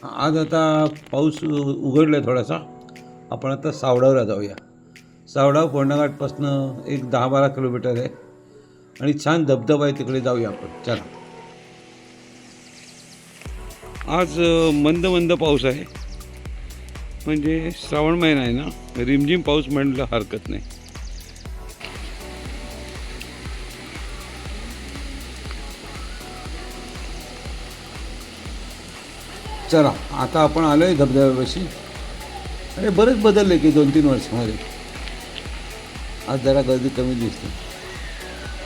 आज आता पाऊस उघडला आहे थोडासा. आपण आता सावडावला जाऊया. सावडाव कोंडाघाटपासनं एक 10-12 किलोमीटर आहे आणि छान धबधबा आहे, तिकडे जाऊया आपण. चला. आज मंद मंद पाऊस आहे, म्हणजे श्रावण महिना आहे ना, रिमझिम पाऊस म्हटलं हरकत नाही. चला, आता आपण आलो आहे धबधब्यापाशी. अरे बरेच बदलले की 2-3 वर्षामध्ये. आज जरा गर्दी कमी दिसते.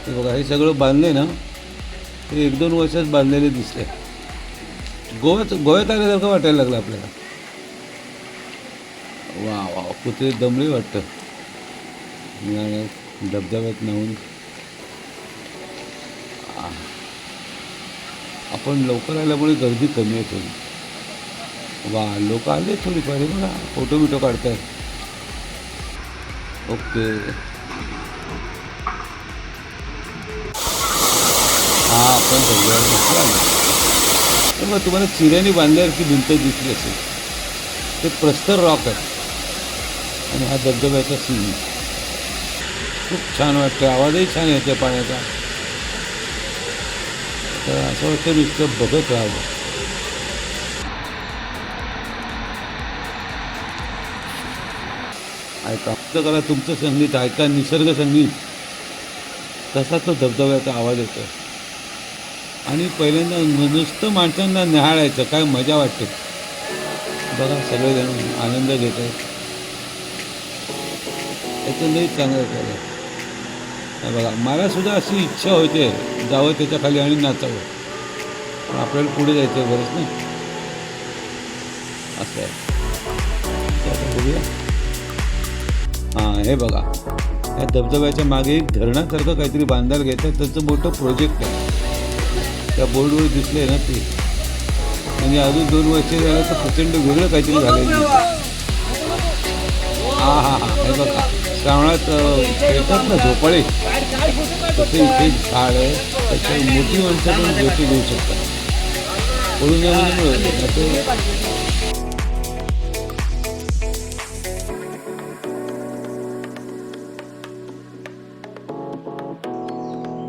हे बघा, हे सगळं बांधले ना, ते 1-2 वर्षात बांधलेले दिसले. गोव्यात आल्यासारखं वाटायला लागलं आपल्याला. वा वा, कुत्रे दमले वाटतं धबधब्यात नाहून. आपण लवकर आल्यामुळे गर्दी कमी आहे थोडी. वा, लोक आले थोडीफार. बघा, फोटो बिटो काढताय. ओके. हा, आपण सगळ्या तर मग तुम्हाला चिऱ्याने बांधल्यासारखी भिंत दिसली असेल. ते प्रस्तर रॉक आहे आणि हा धबधब्याचा सीन खूप छान वाटतं. आवाजही छान येतो पाण्याचा. तर असं वाटतं नुसतं बघत राहावं. ऐका, करा तुमचं संगीत, ऐका निसर्ग संगीत. तसा तो धबधब्याचा आवाज येतो. आणि पहिल्यांदा नुसतं माणसांना निहाळायचं, काय मजा वाटते. बघा, सगळेजण आनंद घेत आहेत. एकंदरीत चांगलं केलं. बघा, मला सुद्धा अशी इच्छा होते जावं त्याच्या खाली आणि नाचावं, पण आपल्याला पुढे जायचं आहे बरंच नाही. असं आहे. बघूया. हां, हे बघा, या धबधब्याच्या मागे एक धरणासारखं काहीतरी बांधायला घ्यायचं. त्याचं मोठं प्रोजेक्ट आहे. त्या बोर्डवर दिसले ना ते, म्हणजे अजून 2 वर्ष झालं तर प्रचंड वेगळं काहीतरी झालेलं. हां हां हां, हे बघा, श्रावणात खेळतात ना झोपाळे, तसे इथे झाड आहे. त्याच्यावर मोठी माणसं पण झोपी घेऊ शकतात. पडून जाण्यामुळे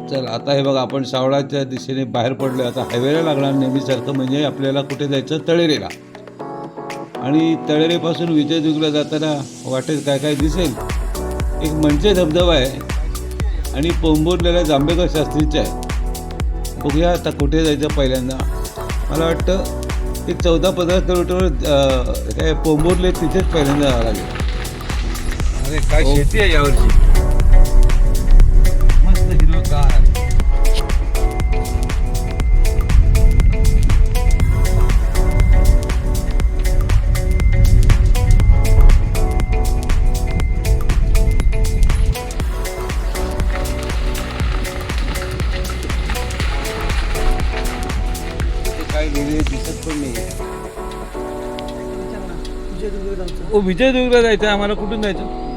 चल, आता हे बघा, आपण सावळाच्या दिशेने बाहेर पडलो. आता हायवेला लागणार नेहमीसारखं. म्हणजे आपल्याला कुठे जायचं, तळेरेला. आणि तळेरेपासून विजयदुर्गला जाताना वाटेत काय काय दिसेल. एक म्हणजे धबधबा आहे आणि पोंबुर्लेला जांभेकर शास्त्रीचं आहे. बघूया आता कुठे जायचं पहिल्यांदा. मला वाटतं एक 14-15 किलोमीटरवर काय पोंबुर्ले, तिथेच पहिल्यांदा जावं लागेल. अरे काय शेती आहे यावर्षी. मस्त हिरवंगार. काय लिहिले दिसत पण नाही. विजयदुर्गला जायचं आहे आम्हाला. कुठून जायचं?